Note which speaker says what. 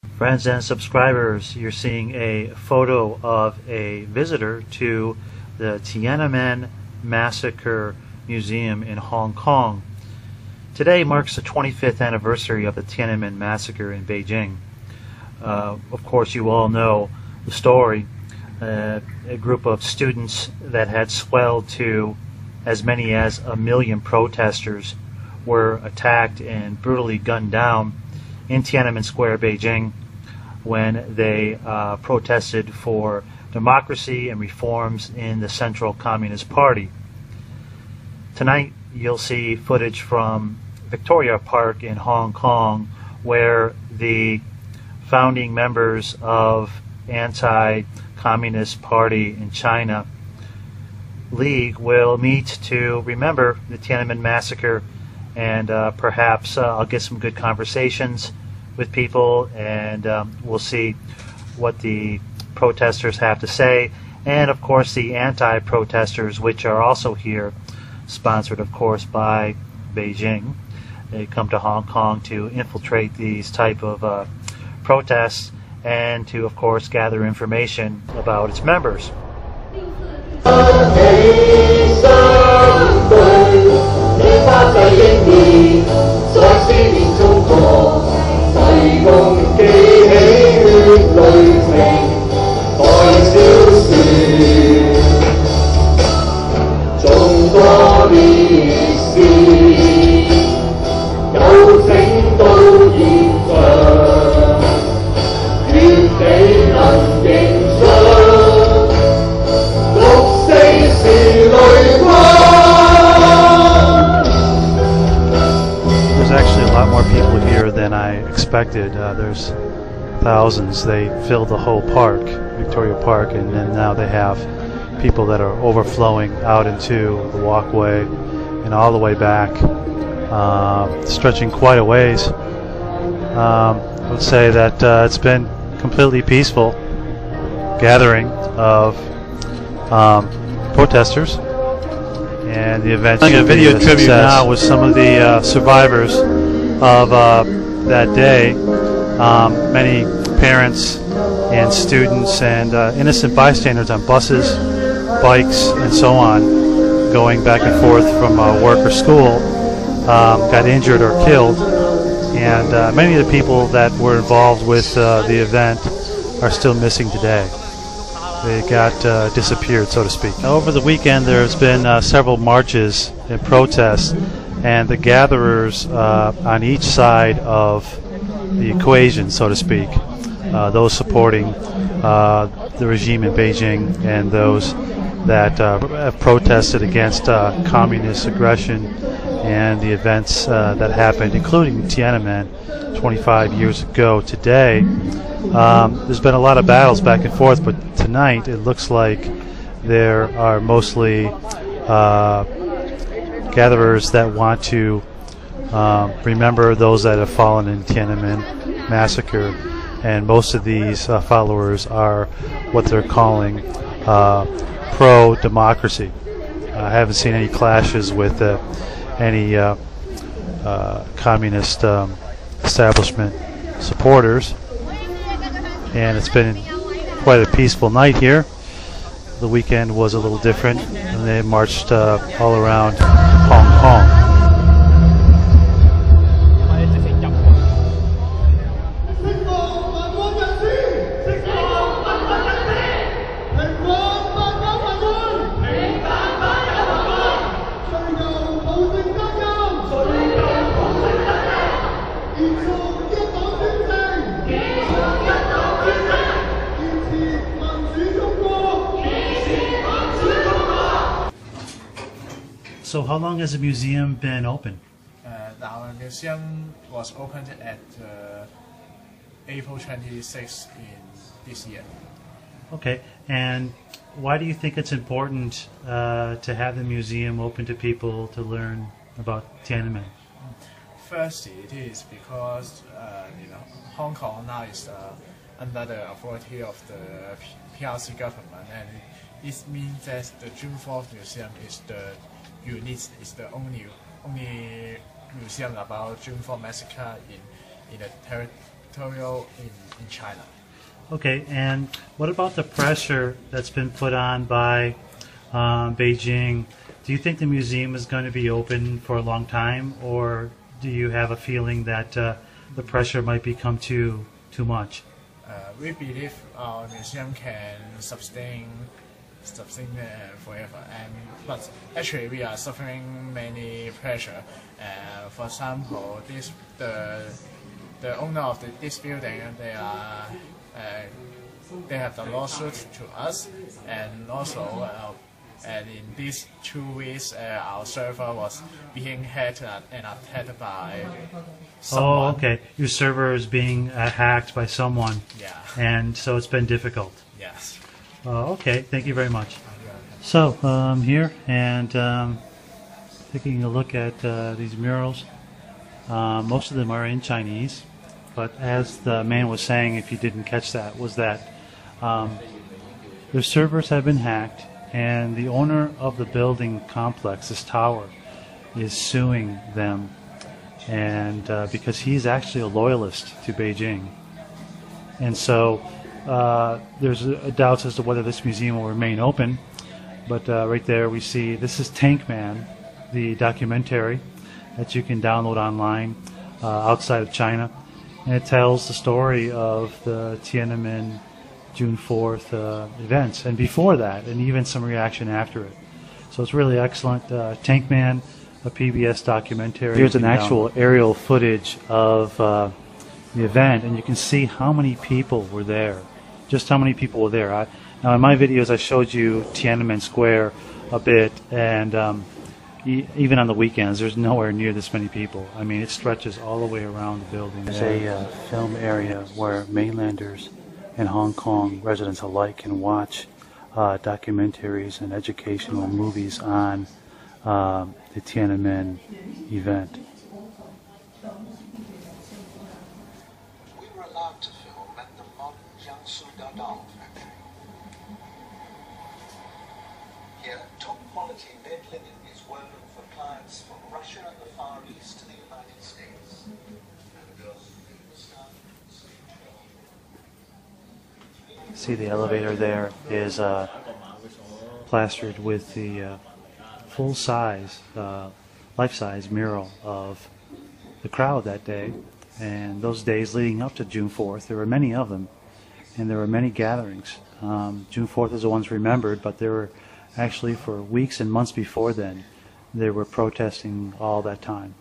Speaker 1: Friends and subscribers, you're seeing a photo of a visitor to the Tiananmen Massacre Museum in Hong Kong. Today marks the 25th anniversary of the Tiananmen Massacre in Beijing. Of course, you all know the story. A group of students that had swelled to as many as 1 million protesters were attacked and brutally gunned down in Tiananmen Square, Beijing, when they protested for democracy and reforms in the Central Communist Party. Tonight you'll see footage from Victoria Park in Hong Kong, where the founding members of anti-communist party in China League will meet to remember the Tiananmen Massacre, and perhaps I'll get some good conversations with people, and we'll see what the protesters have to say, and of course the anti-protesters, which are also here, sponsored of course by Beijing. They come to Hong Kong to infiltrate these type of protests and to of course gather information about its members. People here than I expected. There's thousands. They filled the whole park, Victoria Park, and then now they have people that are overflowing out into the walkway and all the way back, stretching quite a ways. I would say that it's been completely peaceful gathering of protesters, and the event. I'm doing a video tribute now with some of the survivors of that day. Many parents and students and innocent bystanders on buses, bikes, and so on, going back and forth from work or school, got injured or killed, and many of the people that were involved with the event are still missing today. They got disappeared, so to speak. Over the weekend there's been several marches and protests, and the gatherers on each side of the equation, so to speak, those supporting the regime in Beijing and those that have protested against communist aggression and the events that happened, including Tiananmen 25 years ago today. There's been a lot of battles back and forth, but tonight it looks like there are mostly gatherers that want to remember those that have fallen in Tiananmen Massacre, and most of these followers are what they're calling pro-democracy. I haven't seen any clashes with any communist establishment supporters, and it's been quite a peaceful night here. The weekend was a little different, and they marched all around Hong Kong. So how long has the museum been open?
Speaker 2: Our museum was opened at April 26th in this year.
Speaker 1: Okay, and why do you think it's important to have the museum open to people to learn about Tiananmen?
Speaker 2: Firstly, it is because Hong Kong now is under the authority of the PRC government, and it means that the June 4th Museum is the only museum about June 4th massacre in the pictorial in China.
Speaker 1: Okay, and what about the pressure that's been put on by Beijing? Do you think the museum is going to be open for a long time, or do you have a feeling that the pressure might become too much?
Speaker 2: We believe our museum can sustain forever, but actually we are suffering many pressure. For example, the owner of this building, they have the lawsuit to us, and also and in these 2 weeks our server was being hacked and attacked by someone.
Speaker 1: Oh, okay. Your server is being hacked by someone.
Speaker 2: Yeah.
Speaker 1: And so it's been difficult.
Speaker 2: Yes.
Speaker 1: Okay, thank you very much. So here, and taking a look at these murals. Most of them are in Chinese, but as the man was saying, if you didn't catch that, was that their servers have been hacked, and the owner of the building complex, this tower, is suing them, and because he's actually a loyalist to Beijing. And so there's doubts as to whether this museum will remain open, but right there we see, this is Tankman, the documentary that you can download online outside of China, and it tells the story of the Tiananmen June 4th events, and before that, and even some reaction after it. So it's really excellent. Tankman, a PBS documentary. Here's an actual aerial footage of the event, and you can see how many people were there. Just how many people were there. Now in my videos I showed you Tiananmen Square a bit, and even on the weekends there's nowhere near this many people. I mean, it stretches all the way around the building. There's a film area where mainlanders and Hong Kong residents alike can watch documentaries and educational movies on the Tiananmen event.
Speaker 3: We were allowed to film at the modern Jiangsu Dadao factory. Here, top-quality bed linen is woven for clients from Russia and the Far East to the United States.
Speaker 1: See, the elevator there is plastered with the full-size, life-size mural of the crowd that day, and those days leading up to June 4th. There were many of them, and there were many gatherings. June 4th is the ones remembered, but there were actually, for weeks and months before then, they were protesting all that time.